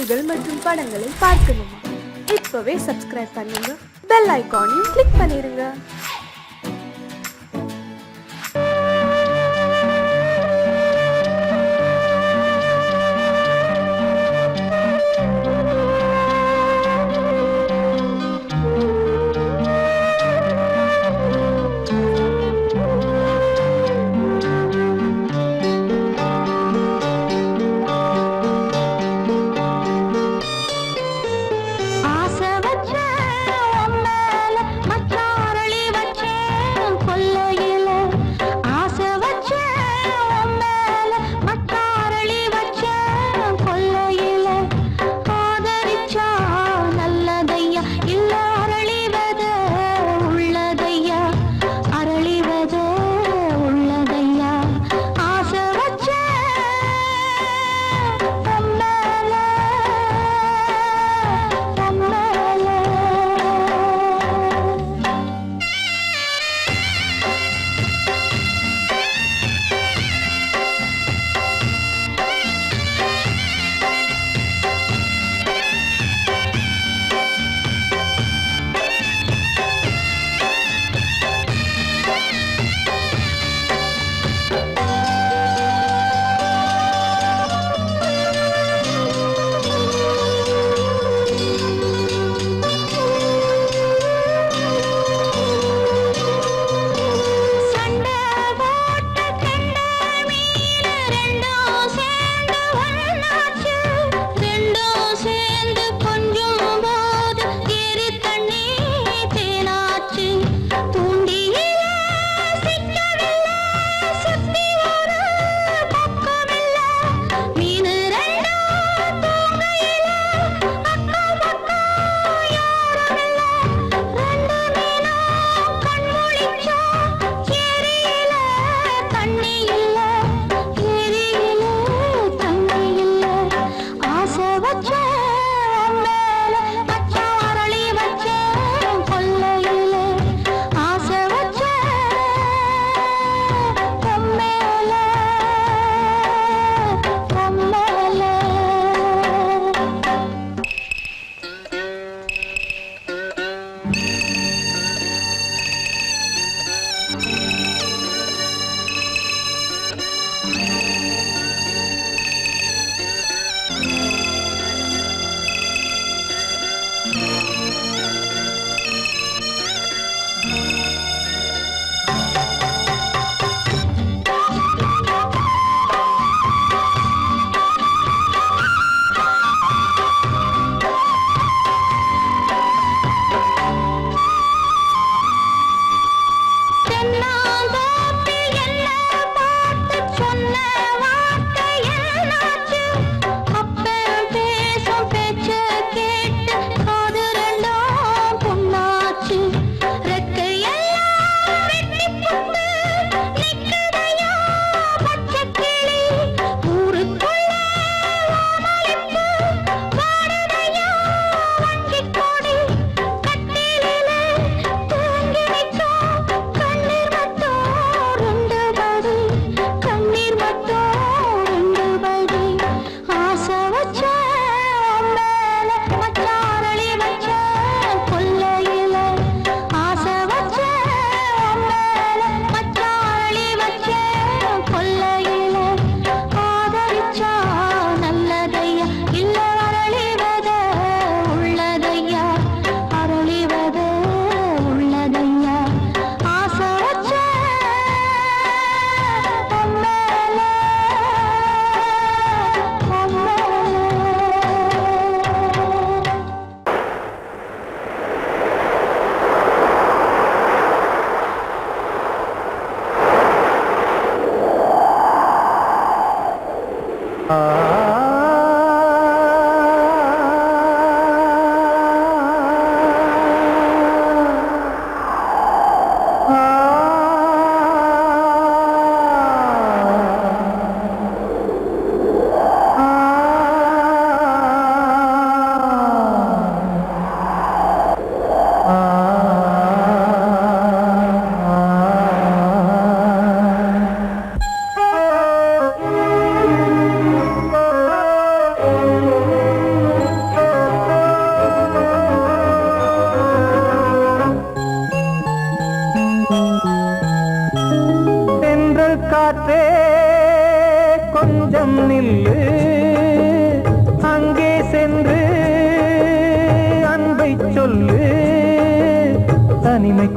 பாடல்கள் மற்றும் படங்களை பார்க்கணுமா? இப்பவே சப்ஸ்கிரைப் பண்ணுங்க, பெல் ஐகானையும் கிளிக் பண்ணிருங்க. ஆசை வச்ச உன் மேல மச்சாரளி வச்ச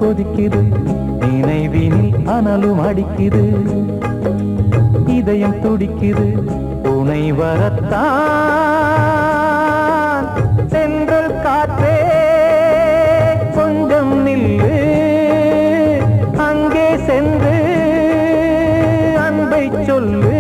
கொதிக்குது நினைவினில் அனலும் அடிக்குது இதயம் துடிக்குது துணை வரத்தான் சென்றல் காற்றே கொஞ்சம் நில்லு அங்கே சென்று அன்பை சொல்லு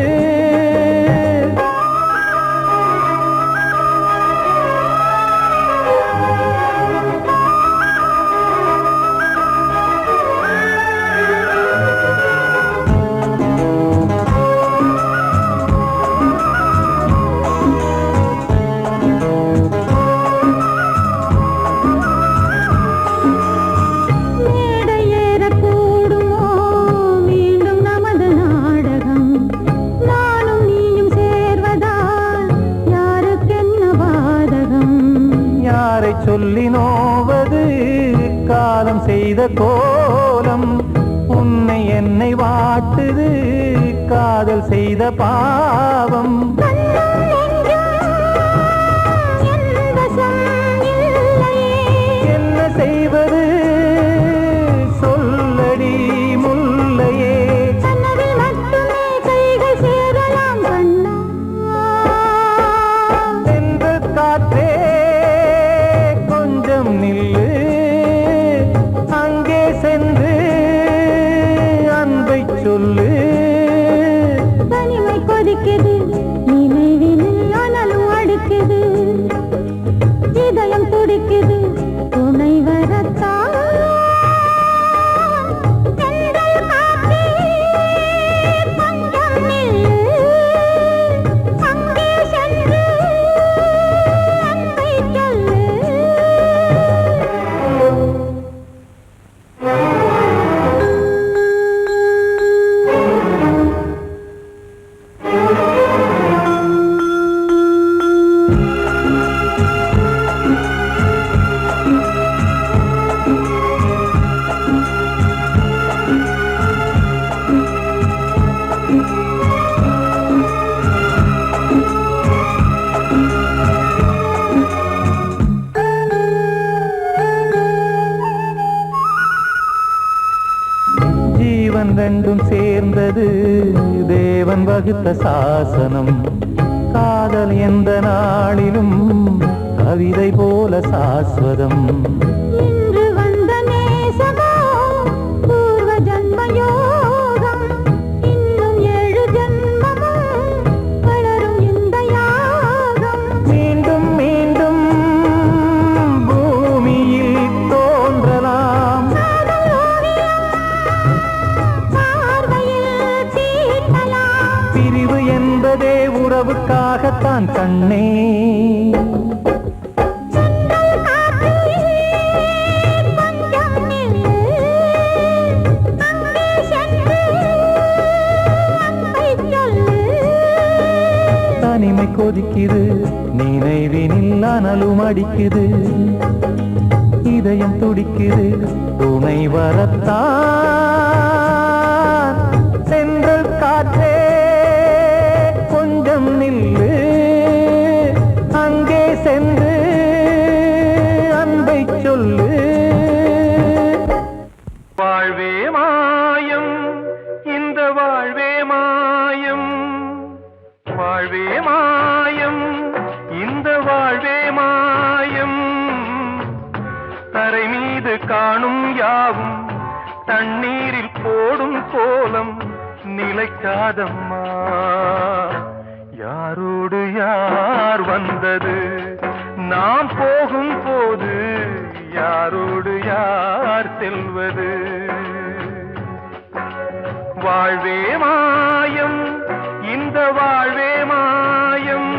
சொல்லி நோவது காலம் செய்த கோலம் உன்னை என்னை வாட்டுது காதல் செய்த பாவம் என்ன செய்வது சொல்லடி முல்லையே சென்று காற்றே நில்லு அங்கே சென்று அன்பை சொல்லு தனிமை கொதிக்குது நினைவினில் அனலும் அடிக்குது இதயம் துடிக்குது துணை வரத்தான் ரெண்டும் சேர்ந்தது தேவன் வகுத்த சாசனம் காதல் எந்த நாளிலும் கவிதை போல சாஸ்வதம் இன்று வந்த நேசமோ பூர்வ ஜன்ம யோகம் இன்னும் 7 ஜன்மமும் வளரும் இந்த யாகம் மீண்டும் மீண்டும் பூமியில் தோன்றலாம் பிரிவு என்பதே உறவுக்காகத்தான் கண்ணே தனிமை கொதிக்குது நினைவினில் அனலும் அடிக்குது இதயம் துடிக்குது துணை வரத்தான் சென்றல் காற்றே கொஞ்சம் நில்லு அங்கே சென்று அன்பை சொல்லு வாழ்வே மாயம் இந்த வாழ்வே மாயம் வாழ்வே மாயம் இந்த வாழ்வே மாயம் தரை மீது காணும் யாவும் தண்ணீரில் போடும் கோலம் நிலைக்காதம்மா யாரோடு யார் வந்தது நாம் போகும் போது யாரோடு யார் செல்வது வாழ்வே மாயம் இந்த வாழ்வே மாயம்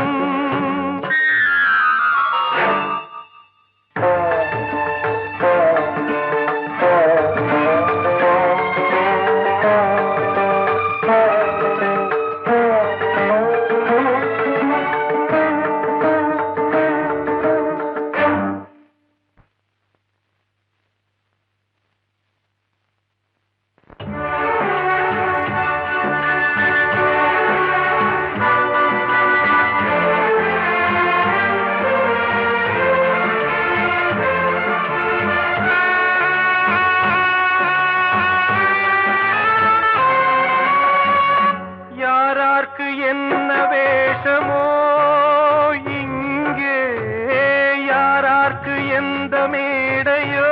இந்த மேடையோ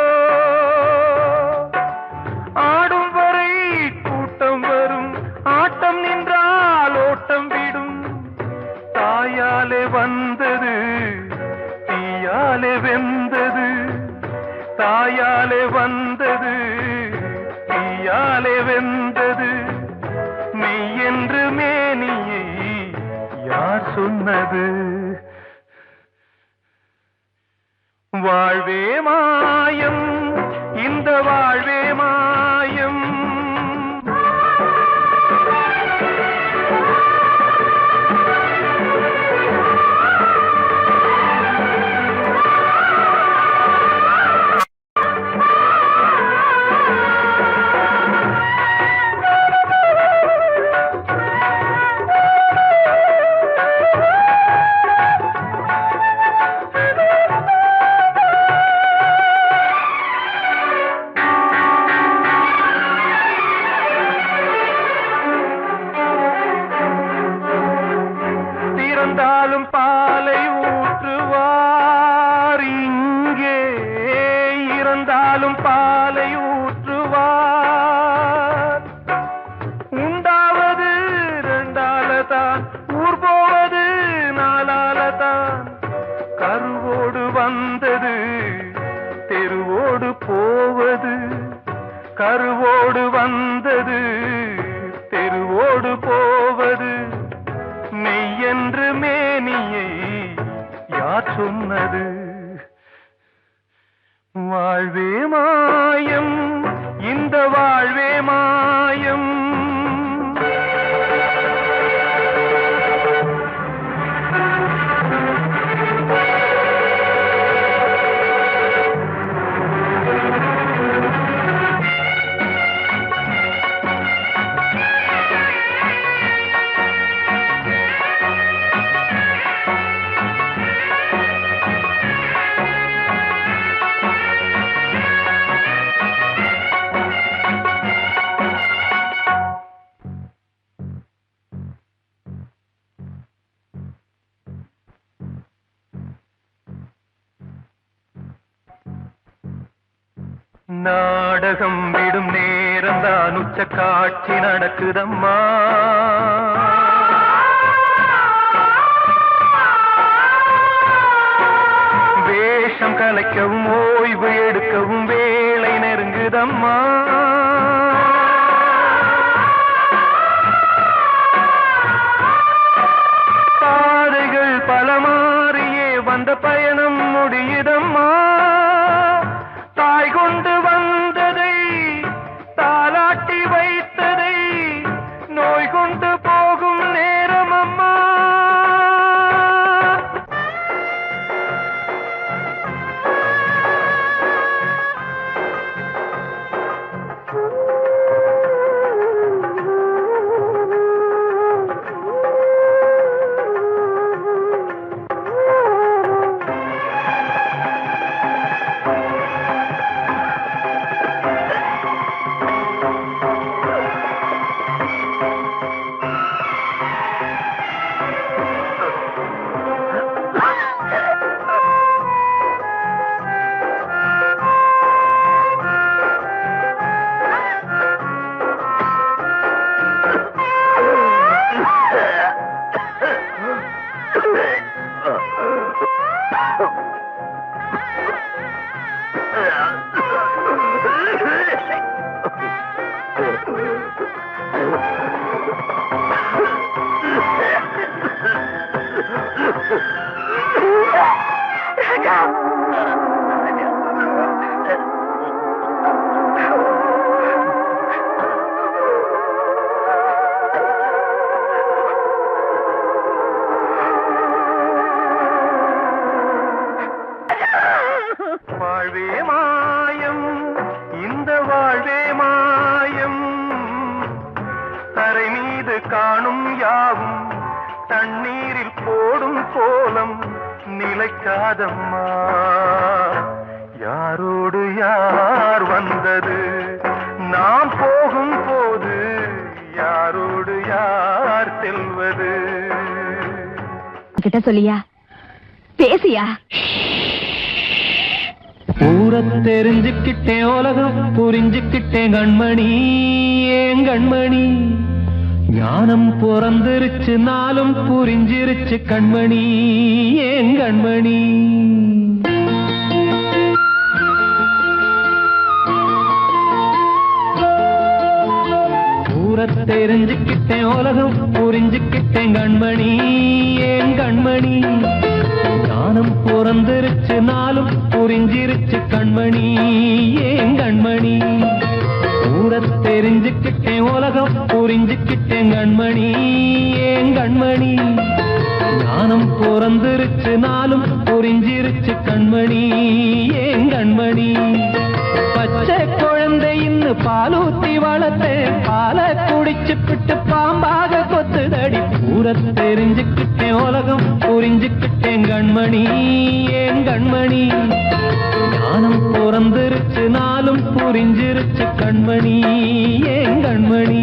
ஆடும் வரை கூட்டம் வரும் ஆட்டம் நின்றால் ஓட்டம் விடும் தாயாலே வந்தது தீயாலே வெந்தது தாயாலே வந்தது தீயாலே வெந்தது மெய் என்று மேனியை யார் சொன்னது வாழ்வே மாயம் இந்த வாழ்வே மாயம் இறந்தாலும் பாலை ஊற்றுவார் இங்கே இறந்தாலும் பாலை ஊற்றுவார் உண்டாவது ரெண்டாலதான் ஊர் போவது நாலாலதான் கருவோடு வந்தது தெருவோடு போவது கருவோடு வந்தது தெருவோடு போவது மெய் என்று மேனியை யார் சொன்னது வாழ்வே மாயம் இந்த வாழ்வே மாயம் நாடகம் விடும் நேரம் தான் உச்ச காட்சி நடக்குதம்மா வேஷம் கலைக்கவும் ஓய்வு எடுக்கவும் வேளை நெருங்குதம்மா பாதைகள் பல மாறியே வந்த பயணம் முடியுதம்மா தாய் கொண்டு வந்ததை தாலாட்டி வைத்ததை நோய் கொண்டு போகும் நேரம் அம்மா வாழ்வே மாயம் இந்த வாழ்வே மாயம் தரை மீது காணும் யாவும் தண்ணீரில் போடும் கோலம் நிலைக்காதம்மா யாரோடு யார் வந்தது நாம் போகும் போது யாரோடு யார் செல்வது கிட்ட சொல்லியா பேசியா ஊரை தெரிஞ்சுக்கிட்டேன் உலகம் புரிஞ்சுக்கிட்டேன் கண்மணி ஏன் கண்மணி ஞானம் பிறந்திருச்சு நாளும் புரிஞ்சிருச்சு கண்மணி ஏன் கண்மணி ஊரை தெரிஞ்சுக்கிட்டேன் உலகம் புரிஞ்சுக்கிட்டேன் கண்மணி ஏன் கண்மணி ஞானம் பிறந்திருச்சு நாளும் புரிஞ்சிருச்சு கண்மணி ஏன் கண்மணி ஊரை தெரிஞ்சுக்கிட்டேன் உலகம் புரிஞ்சுக்கிட்டேன் கண்மணி ஏன் கண்மணி ஞானம் பிறந்திருச்சு நாளும் புரிஞ்சிருச்சு கண்மணி ஏன் கண்மணி பச்சை குழந்தை இன்னும் பாலூத்தி வளர்த்தேன் பாலை குடிச்சு பிட்டு பாம்பாக கொத்துதடி ஊரை தெரிஞ்சுக்கிட்டேன் உலகம் புரிஞ்சுக்கிட்டேன் கண்மணி ஏன் கண்மணி ஞானம் பிறந்திருச்சு நாளும் புரிஞ்சிருச்சு கண்மணி ஏன் கண்மணி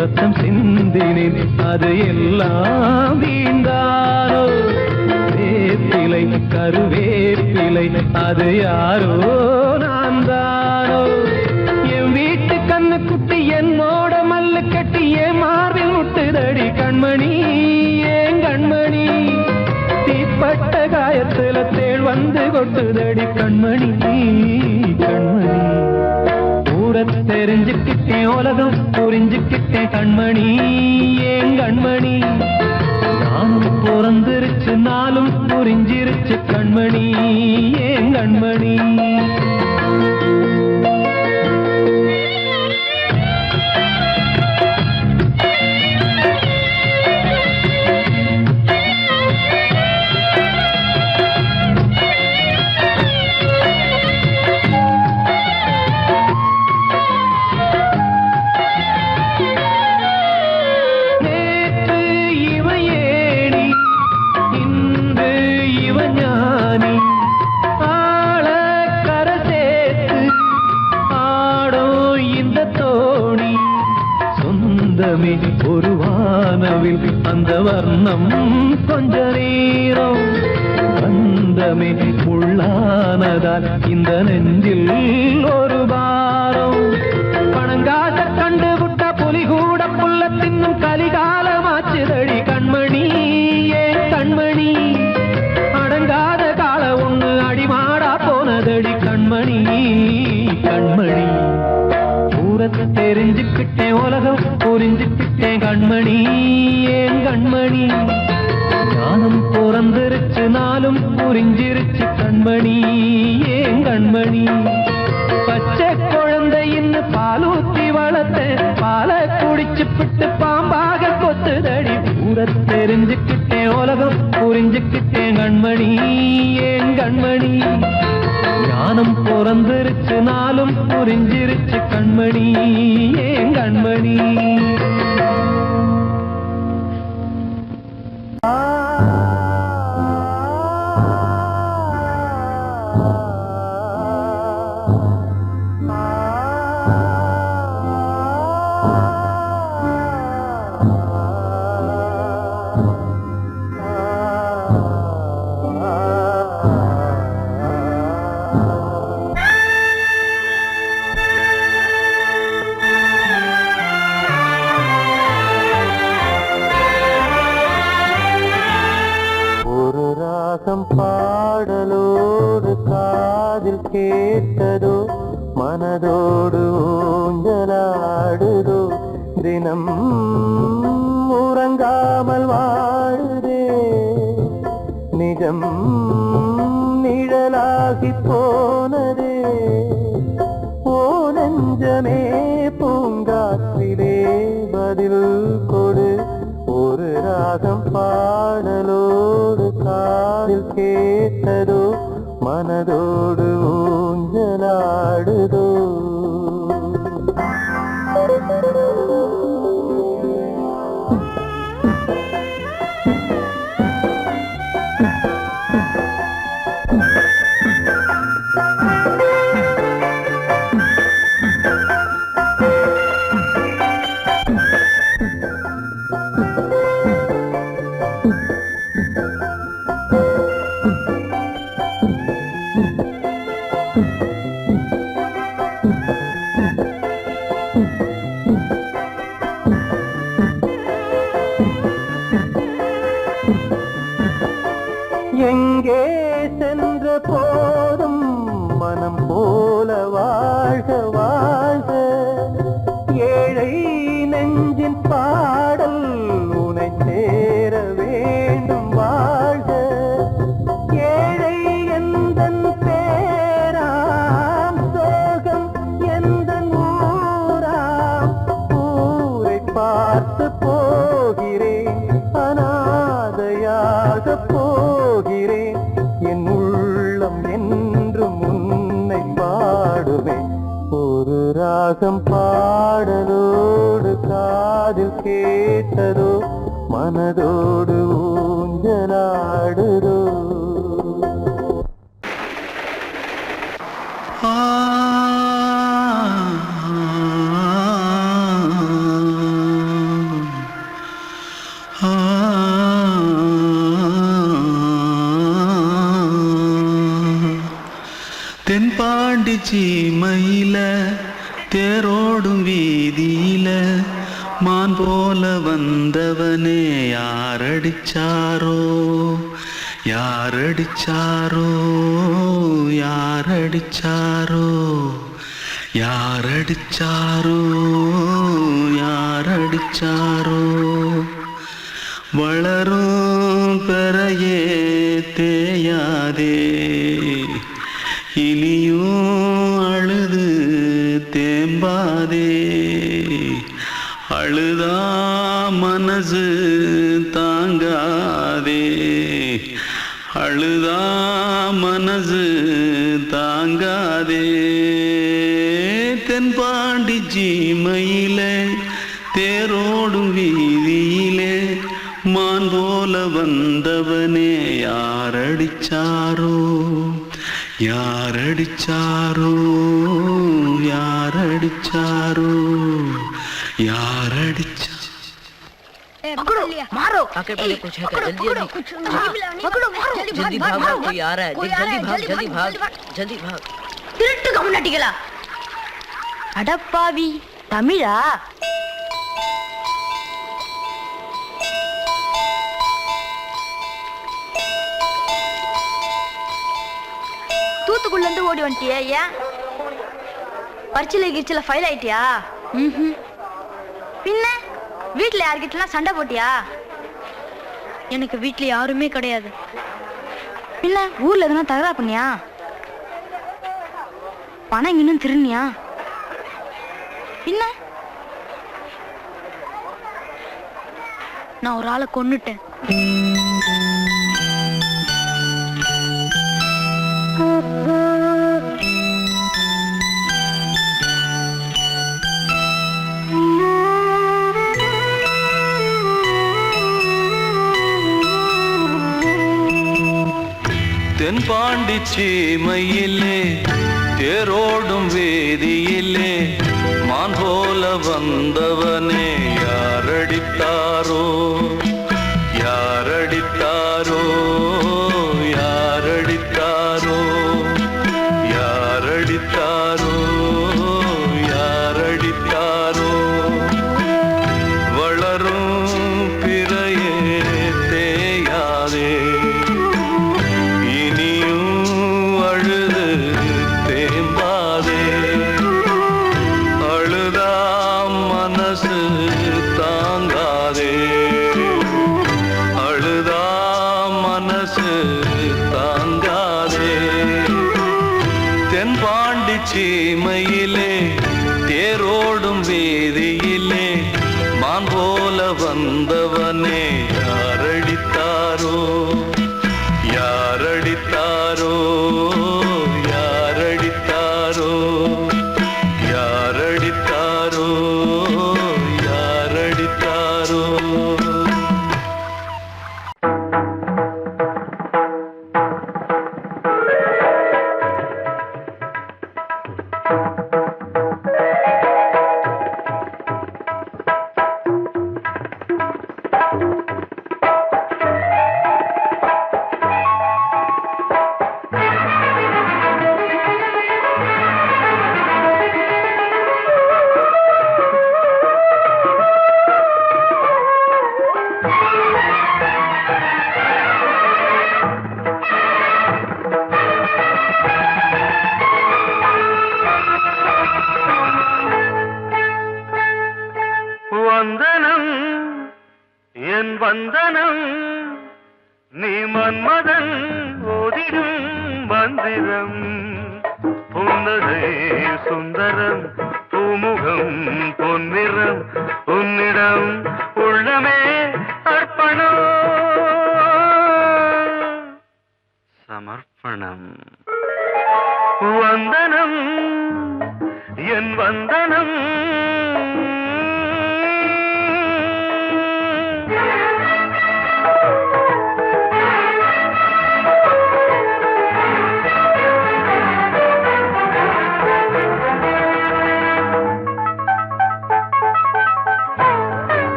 ரத்தம் சிந்தினேன் அது எல்லாம் வீண்டாரோ வேப்பிலை கருவேப்பிலை அது யாரோ நான் தானோ என் வீட்டு கண்ணு குட்டி என்னோட மல்லு கட்டி என் மார்பில் முட்டுதடி கண்மணி ஏன் கண்மணி தீப்பட்ட காயத்துல தேள் வந்து கொட்டுதடி கண்மணி கண்மணி ஊரை தெரிஞ்சுக்கிட்டேன் உலகம் புரிஞ்சுக்கிட்டேன் கண்மணி ஏன் கண்மணி நானும் பிறந்திருச்சு நாளும் புரிஞ்சிருச்சு கண்மணி ஏன் கண்மணி ஒரு வானவில் அந்த வர்ணம் கொஞ்ச நேரம் வந்தமே உள்ளானதால் இந்த நெஞ்சில் ஒரு பாரம் பணங்காச கண்டு விட்ட புலி கூட புல்ல தின்னும் கலிகாலமாச்சுதடி கண்மணி ஏன் கண்மணி அடங்காத கால ஒண்ணு அடிமாடா போனதடி கண்மணி கண்மணி தெரிஞ்சுக்கிட்டேன் உலகம் புரிஞ்சுக்கிட்டேன் கண்மணி ஏன் கண்மணி ஞானம் பிறந்திருச்சு நாளும் புரிஞ்சிருச்சு கண்மணி ஏன் கண்மணி பச்சை குழந்தை இன்னும் பாலூத்தி வளர்த்தேன் பாலை குடிச்சு பிட்டு பாம்பாக கொத்துதடி ஊரை தெரிஞ்சுக்கிட்டேன் உலகம் புரிஞ்சுக்கிட்டேன் கண்மணி ஏன் கண்மணி ஞானம் பிறந்திருச்சு நாளும் புரிஞ்சிருச்சு கண்மணி ஏன் கண்மணி பாடலோடு காதில் கேட்டதோ மனதோடு ஊஞ்சலாடுதோ தினம் உறங்காமல் வாழுதே நிஜம் நிழலாகி போனதே ஓ நெஞ்சமே பூங்காற்றிலே பதில் கொடு பாடலோடு காதில் கேட்டதோ மனதோடு ஊஞ்சலாடுதோ எங்கே சென்ற போதும் மனம் போல வாழ்க வாழ்க ஏழை நெஞ்சின் பாடல் உனை சேர வேண்டும் வாழ்க ஏழை எந்தன் பேராம் சோகம் எந்தன் ஊராம் ஊரை பார்த்து போகிறேன் அநாதையாக போகிறேன் என் உள்ளம் என்றும் உன்னை பாடுவேன் ஒரு ராகம் பாடலோடு காதில் கேட்டதோ மனதோடு ஊஞ்சலாடுதோ தென்பாண்டி சீமையில தேரோடும் வீதியில மான் போல வந்தவனே யாரடிச்சாரோ யாரடிச்சாரோ யாரடிச்சாரோ யாரடிச்சாரோ யாரடிச்சாரோ வளரும் பெறையே தேயாதே இனியும் அழுது தேம்பாதே அழுதா மனசு தாங்காதே அழுதா மனசு தாங்காதே தென்பாண்டி சீமையிலே தேரோடும் வீதியிலே மான் போல வந்தவனே யாரடிச்சாரோ யாரடிச்சாரோ யாரடிச்சாரோ யாரடிச்சா पकड़ो मारो आके पहले कुछ है क्या जल्दी पकड़ो मारो जल्दी भाग कोई आ रहा है जल्दी भाग जल्दी भाग திருட்டு கம்முனட்டிகளா அடப்பாவி தமிழா தூத்துக்குள்ள இருந்து ஓடி வந்துட்டியா ஏன் பரிச்சையில கிரிச்சில ஃபைல் ஆயிட்டியா பின்ன வீட்டுல யார்கிட்டலாம் சண்டை போட்டியா எனக்கு வீட்டுல யாருமே கிடையாது பின்ன ஊர்ல எதுனா தகராறு பண்ணியா பணம் இன்னும் திருநியா பின்ன நான் ஒரு ஆளை கொன்னுட்டேன் தென்பாண்டி சீமையிலே தேரோடும் வேதியிலே மான் போல வந்தவனே யாரடித்தாரோ யாரடித்தாரோ யாரடித்தாரோ யாரடித்தாரோ யாரடித்தாரோ வளரும் பிறையே தேயாதே தென்பாண்டி சீமையிலே தேரோடும் வேதியிலே மான் போல வந்தவனே யாரடி வந்தனம் என் வந்தனம் நீ மன்மதன் ஓதிடும் மந்திரம் புன்னகை சுந்தரம் பூமுகம் பொன்னிறம் உன்னிடம் உள்ளமே அர்ப்பணம் சமர்ப்பணம் வந்தனம் என் வந்தனம்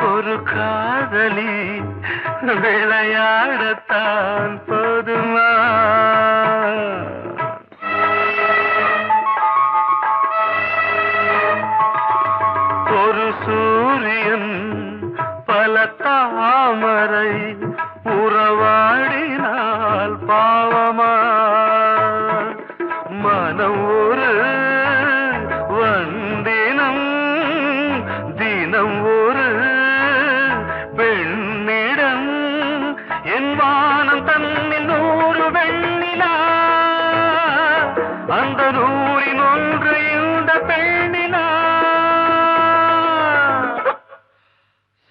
ஒரு காதலி விளையாடத்தான் போதுமா ஒரு சூரியன் பல தாமரை உறவாடினால் பாவமா மனம் ஒரு வந்தினம் தினம் ஒரு பெண்ணிடம் என் வானம் தன்னில் 100 வெண்ணிலா அந்த 100இன் ஒன்று இந்த பெண்ணிலா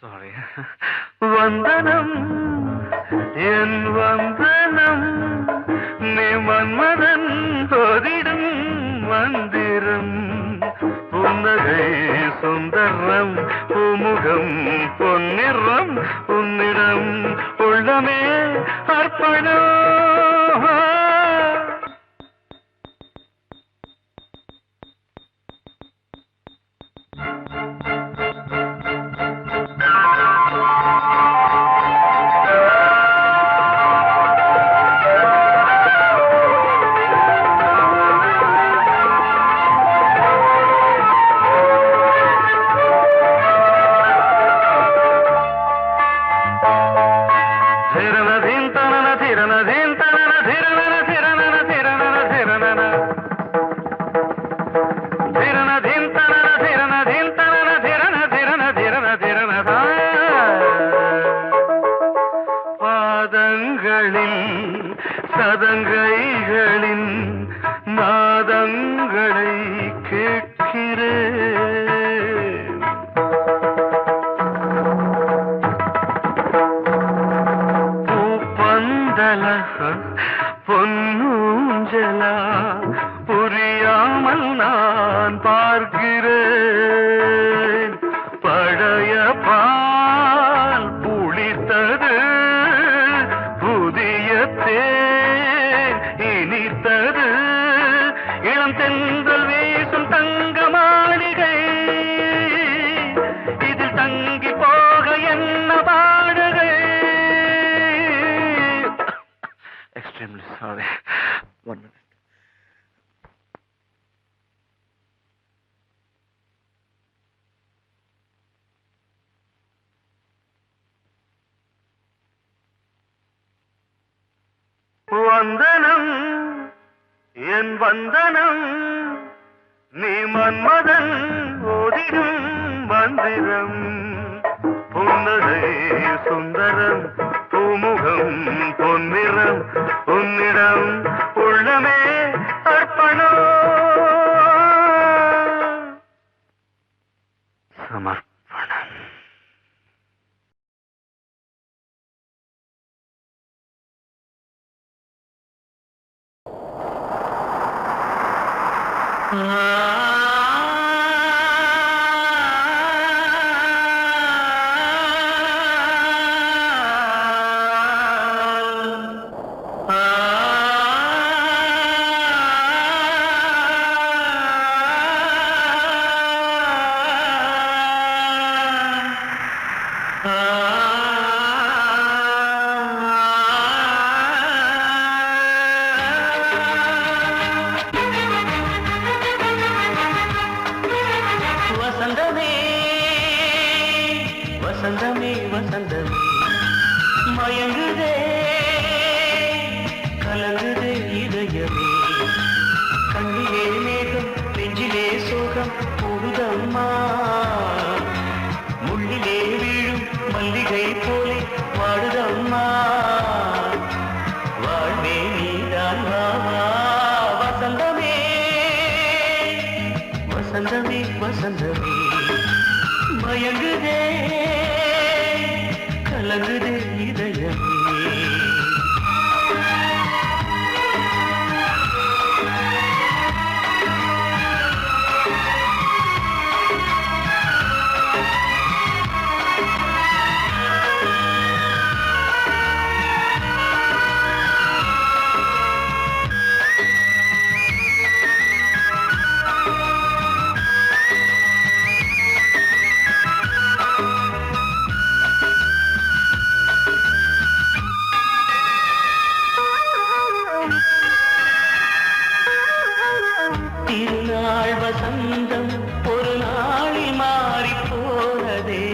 சாரி வந்தனம் என் வந்தனம் நீ மன்மதன் ஓதிடும் மந்திரம் புன்னகை சுந்தரம் பூமுகம் பொன்னிறம் உன்னிடம் உள்ளமே அர்ப்பணம் சதங்கைகளின் நாதங்களை கேட்கிறேன் பூப்பந்தல பொன்னூஞ்சலா புரியாமல் நான் பார்க்கிறேன் பழைய பால் புளித்தது புதிய தேன் இனித்தது இளம் தென்றல் வீசும் தங்க மாளிகை இதில் தங்கி போக என்ன பாடுகை எக்ஸ்ட்ரீம்லி சாரி 1 minute வந்தனம் என் வந்தனம் நீ மன்மதன் ஓதிடும் மந்திரம் புன்னகை சுந்தரம் பூமுகம் பொன்னிறம் உன்னிடம் உள்ளமே அர்ப்பணம் சமர்ப்பணம் வசந்தமே வசந்தமே மயங்குதே கலங்குதே இதயமே கண்ணிலே மேகம் நெஞ்சிலே சோகம் போடுதம்மா முள்ளிலே வீழும் மல்லிகை போலே வாடுதம்மா வாழ்வே நீதான் வாவா வசந்தமே வசந்தமே வசந்தமே மயங்குதே கலங்குதே இதயமே திருநாள் வசந்தம் ஒரு நாளில் மாறி போனதே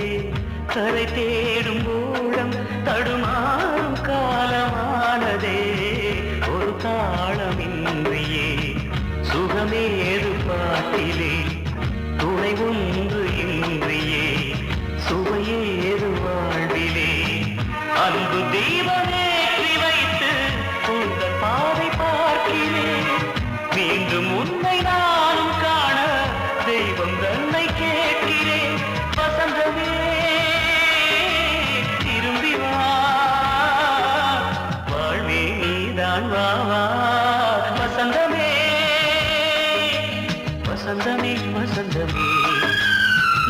கரை தேடும் ஊழம் தடுமாறும் காலமானதே ஒரு தாளமின்றியே சுகமேது பாட்டிலே துணை ஒன்று இன்றியே சுவையேது வாழ்விலே அன்பு தீபமேற்றி வைத்து உங்கள் பாதை பார்க்கிறேன் மீண்டும் உன்னை நானும் காண தெய்வம் தன்னை கேட்கிறேன் வசந்தமே திரும்பி வா வாழ்வே நீதான் வா வசந்தமே வசந்தமே வசந்தமே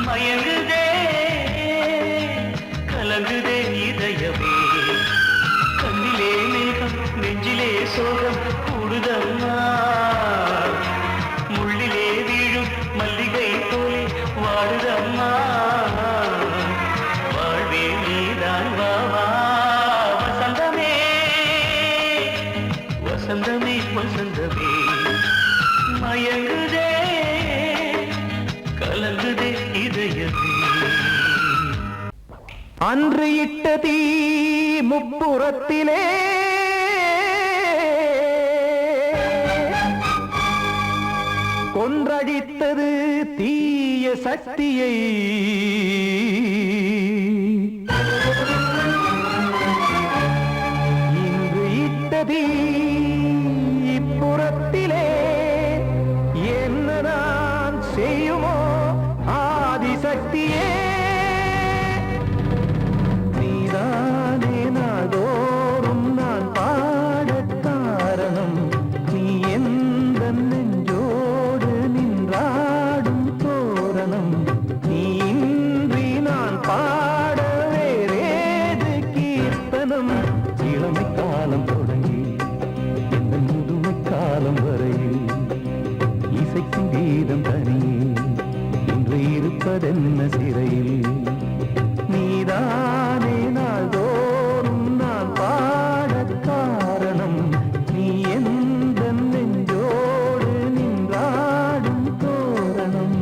மயங்குதே கலங்குதே இதயமே கண்ணிலே மேகம் நெஞ்சிலே சோகம் கூடுதம்மா முள்ளிலே வீழும் மல்லிகை போலே வாடுதம்மா வாழ்வே நீதான் வாவா வசந்தமே வசந்தமே வசந்தமே மயங்குதே கலங்குதே இதயமே அன்று இட்ட தீ முப்புறத்திலே கொன்றடித்தது தீய சக்தியை இன்று இட்ட தீ இப்புறத்திலே என்ன நான் செய்யுமோ ஆதிசக்தியே நீதானே நாள்தோறும் நான் பாடக் காரணம் நீ எந்த நெஞ்சோடு நின்றாடும் தோரணம் நீ இன்றி நான் பாட வேறேது கீர்த்தனம் இளமை காலம் தொடங்கி இந்த முதுமை காலம் வரையில் இசைக்கும் கீதம் தனியே இன்று இருப்பதென்ன சிறையில் நீதானே நாள்தோறும் நான் பாடக் காரணம் நீ எந்த நெஞ்சோடு நின்றாடும் தோரணம்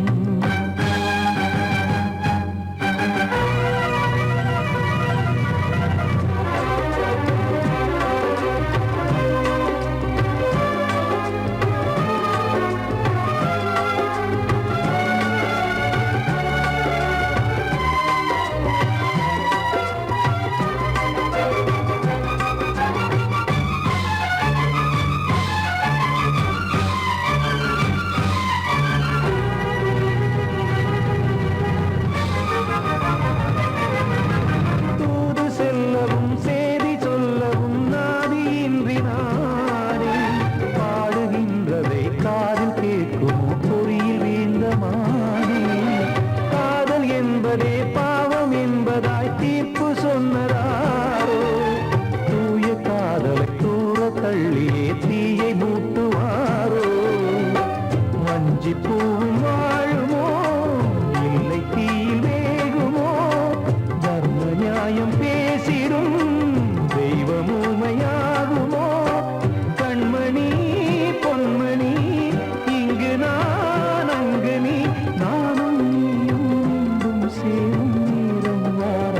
தூது செல்லவும் சேதி சொல்லவும் நாதியின்றி நானே பாடுகின்றதை காதில் கேட்குமோ பொறியில் வீழ்ந்த மானே காதல் என்பதே பாவம் என்பதாய் தீர்ப்பு சொன்னதாரோ தூய காதலை தூர தள்ளியே தீயை மூட்டுவாரோ வஞ்சி பூவும் வாழுமோ இல்லை தீயில் வேகுமோ தர்ம நியாயம் பேசிடும் தெய்வமுமையாகுமோ கண்மணி பொன்மணி இங்கு நான் அங்கு நீ நானும் நீயும் சேரும் நேரம் வார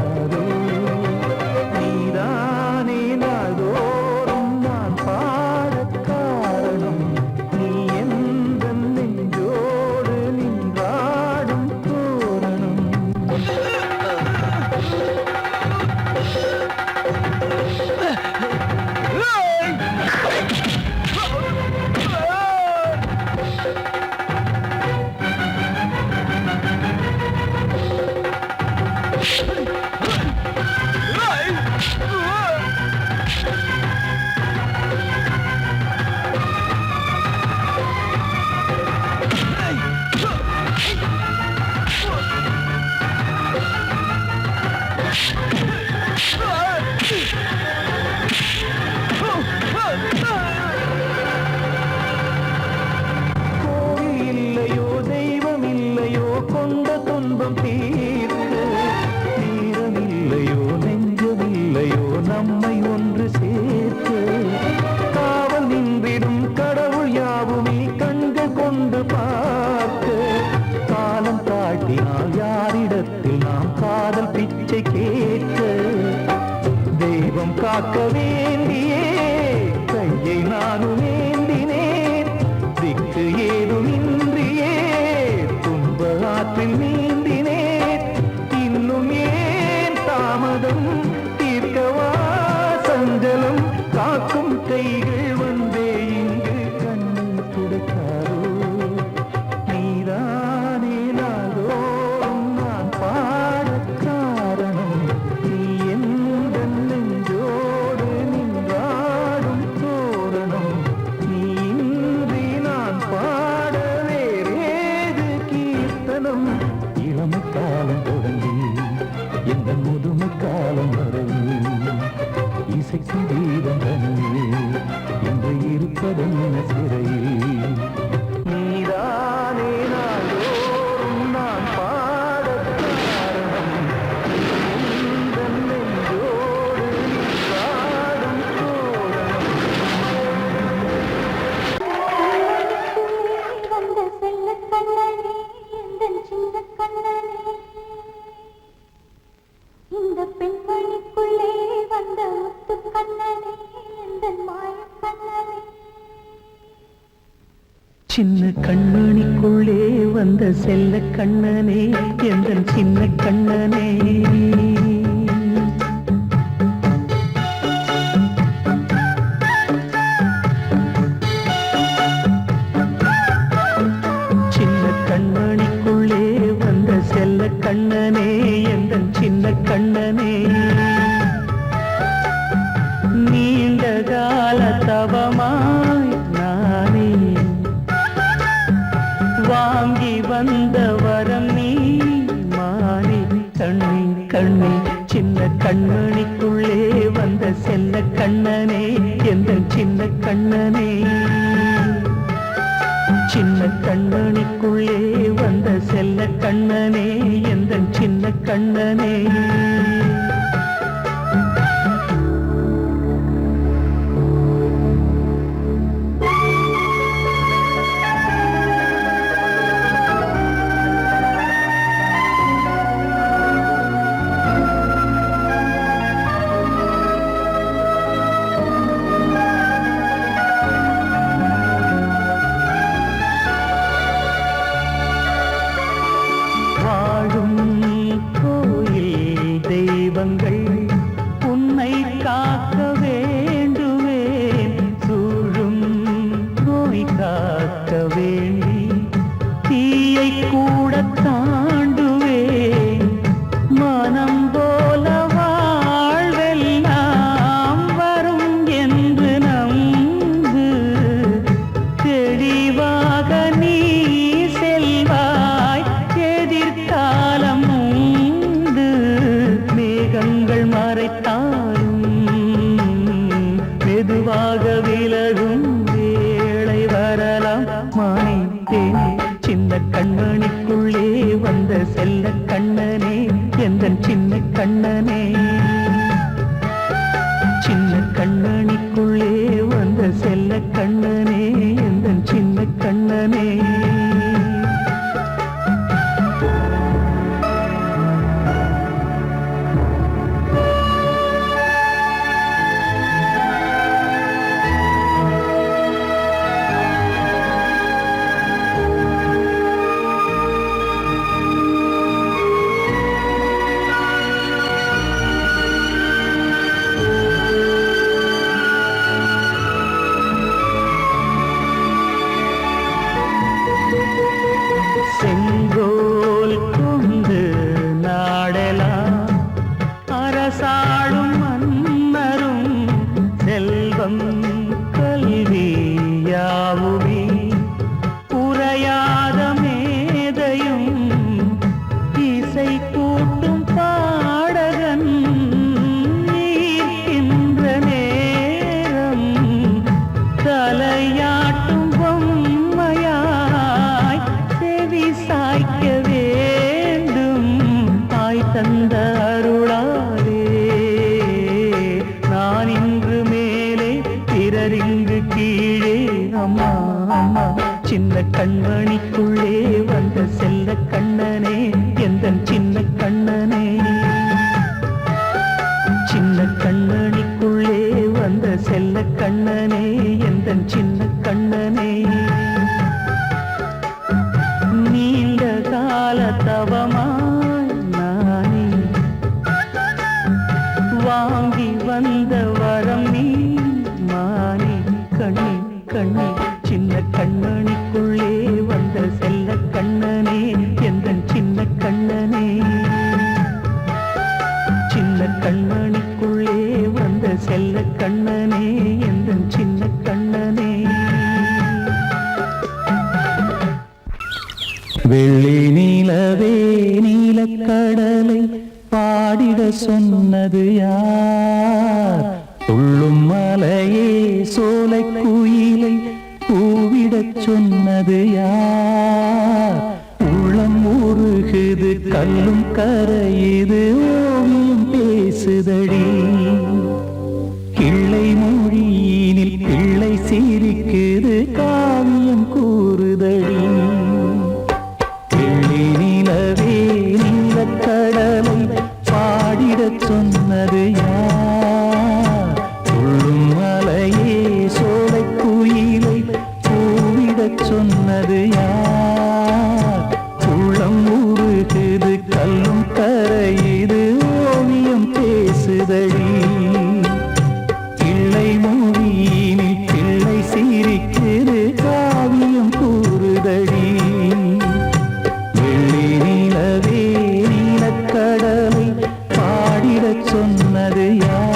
போன சிறையில் நீதானே நாளோறும் நான் பாடக் காரணம் உந்தன் நெஞ்சோடு நீ பாடும் தோரணம் வந்த செல்ல கண்ணனே எந்தன் சின்ன கண்ணனே இந்த பெண்மணிக்குள்ளே வந்த முத்து கண்ணனே எந்தன் மாய கண்ணனே சின்ன கண்மணிக்குள்ளே வந்த செல்ல கண்ணனே எந்தன் சின்ன கண்ணனே சின்ன கண்மணிக்குள்ளே வந்த செல்ல கண்ணனே எந்தன் சின்ன கண்ணனே நீண்ட கால தவமாய் நானே வாங்கி வந்த வரம் நீ மானே கண்ணே கண்ணே சின்ன கண்மணிக்குள்ளே வந்த செல்ல கண்ணனே எந்தன் சின்ன கண்ணனே சின்ன கண்மணிக்குள்ளே வந்த செல்ல கண்ணனே எந்தன் சின்ன கண்ணனே வாழும் கோயில் தெய்வங்கள் உன்னை காக்க வேண்டுவேன் சூழும் நோய் காக்க வேண்டி தீயை கூட தாண்டுவேன் மனம் போல வாழ்வெல்லாம் வரும் என்று நம்பு தெளிவாக நீ செல்வாய் எதிர்காலம் உண்டு மேகங்கள் மறைத்தாலும் மெதுவாக விலகும் வேளை வரலாம் மானே சின்ன கண்மணிக்குள்ளே வந்த செல்ல கண்ணனே எந்தன் சின்ன கண்ணனே சின்ன கண்ணனிக்குள்ளே வந்த செல்ல கண்ணனே எந்தன் சின்ன கண்ணனே செங்கோல் கொண்டு நாடெல்லாம் அரசாளும் மன்னரும் செல்வம் கல்வி யாவுமே உரையாத மேதையும் இசை கூட்டும் பாடகன் ஈர்க்கின்ற நேரம் தலையாட்டும் பொம்மையாய் செவி சாய்க்க வேண்டும் தாய் தந்த அருளாலே நான் இன்று மேலே பிறரிங்கு கீழே அம்மா அம்மா சின்ன கண்மணிக்குள்ளே வந்த செல்ல கண்ணனே எந்தன் சின்ன கண்ணனே சின்ன கண்ணனிக்குள்ளே வந்த செல்ல கண்ணனே எந்தன் சின்ன கண்ணனே நீண்ட கால தவமாய் நானே வாங்கி வந்த வரம் நீ மானே கண்ணே கண்ணே சின்ன கண்ணனிக்குள்ளே வந்த செல்ல கண்ணனே எந்தன் சின்ன கண்ணனே சின்ன கண்ணனிக்குள்ளே வந்த செல்ல கண்ணனே எந்தன் சின்ன கண்ணனே வெள்ளி நீலவே நீலக்கடலை பாடிட சொன்னது யார் துள்ளும் மலையே சோலை குயிலை பாடிடச் சொன்னது யார்? உள்ளம் உருகுது கல்லும் கரையுது ஓவியம் பேசுதடி. கிள்ளை மொழியினில் பிள்ளை சிரிக்குது காவியம் கூறுதடி. வெள்ளி நிலவே நீலக்கடலை பாடிடச் சொன்னது யார்? துள்ளும் மலையே சோலை குயிலை பூவிடச் சொன்னது யார்? உள்ளம் உருகுது கல்லும் கரையுது ஓவியம் பேசுதடி. கிள்ளை மொழியினில் பிள்ளை சிரிக்குது காவியம் கூறுதடி. வெள்ளி நிலவே நீலக்கடலை பாடிடச் சொன்னது யார்?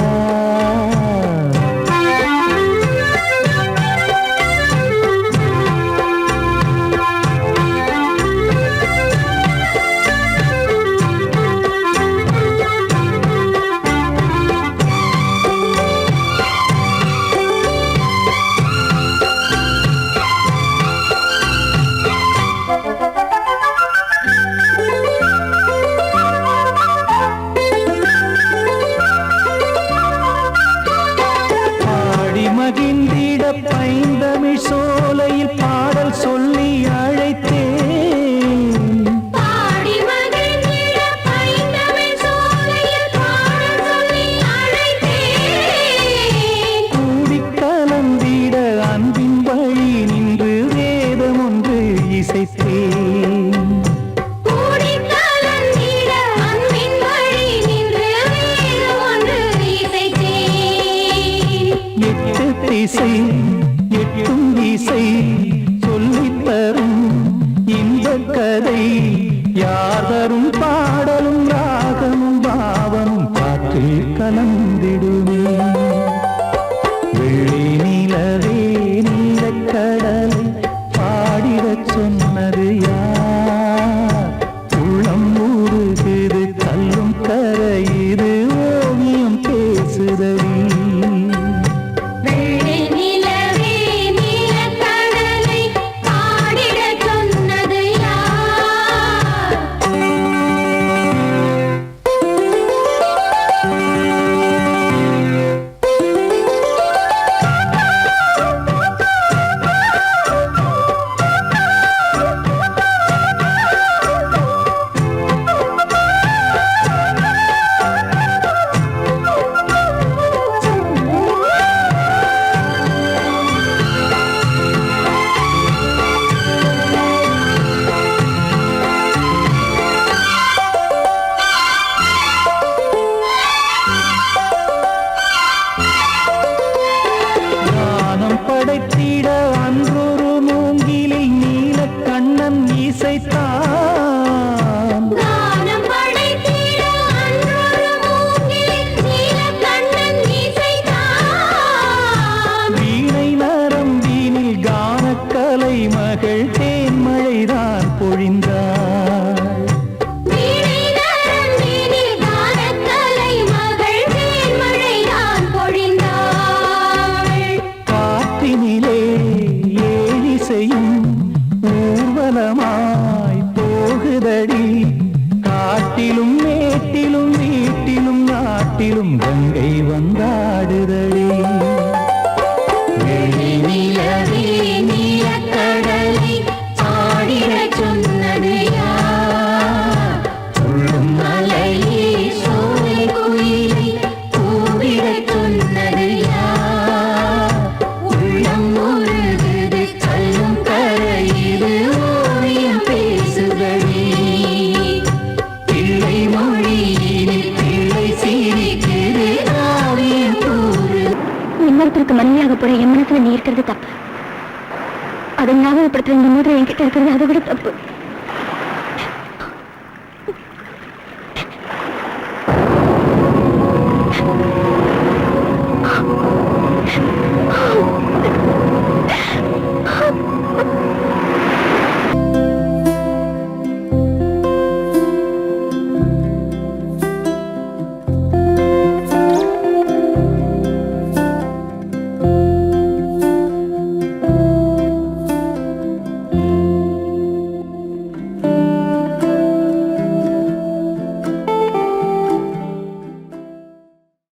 மகிழ்ந்திட பைந்தமிழ் சோலையில் பாடல் சொல்லி அழைத்தேன். பாடி மகிழ்ந்திட பைந்தமிழ் சோலையில் பாடல் சொல்லி அழைத்தேன். கூடிக் கலந்திட அன்பின் வழி நின்று வேதம் ஒன்று இசைத்தேன். கூடிக் கலந்திட அன்பின் வழி நின்று வேதம் ஒன்று இசைத்தேன். எட்டு திசை எட்டும் இசை சொல்லித் தரும் இந்த கதை யார் தரும் பாடலும் ராகமும் பாவமும் காற்றில் கலந்திடுமே. வெள்ளி நிலவே நீலக்கடலை பாடிடச் சொன்னது யார்? உள்ளம் உருகுது கல்லும் கரையுது ஓவியம் பேசுதடி. வெள்ளி நிலவே நீலக்கடலை பாடிடச் சொன்னது யார்? ஞானம் படைத்திட அன்றொரு மூங்கிலில் நீலக்கண்ணன் இசைத்தான். கானம் படைத்திட அன்றொரு மூங்கில் நீலக்கண்ணன் இசைத்தான். வீணை நரம்பினில் கானக்கலை மகள் தேன்மழைதான் பொழிந்தாள். வீணை நரம்பினில் கானக்கலை மகள் தேன்மழைதான் பொழிந்தாள். காற்றினிலே ஏழிசையும் ஊர்வலமாய் போகுதடி. காட்டிலும் மேட்டிலும் வீட்டிலும் நாட்டிலும் கங்கை வந்தாடுதடி. வெள்ளி நிலவே நீலக்கடலை பாடிடச் சொன்னது யார்? உள்ளும் மலையே சோலை குயிலை பூவிடச் சொன்னது யார்? உள்ளம் உருகுது கல்லும் கரையுது ஓவியம் பேசுதடி. பிள்ளை மொழியினில் பிள்ளை சிரிக்குது காவியம் கூறுது. இன்னொருத்தருக்கு மனைவியாக போற என் மனசுல நீ இருக்கிறது தப்பு. அதை ஞாபகப்படுத்துற இந்த மூன்று என்கிட்ட இருக்கிறது அதை விட தப்பு.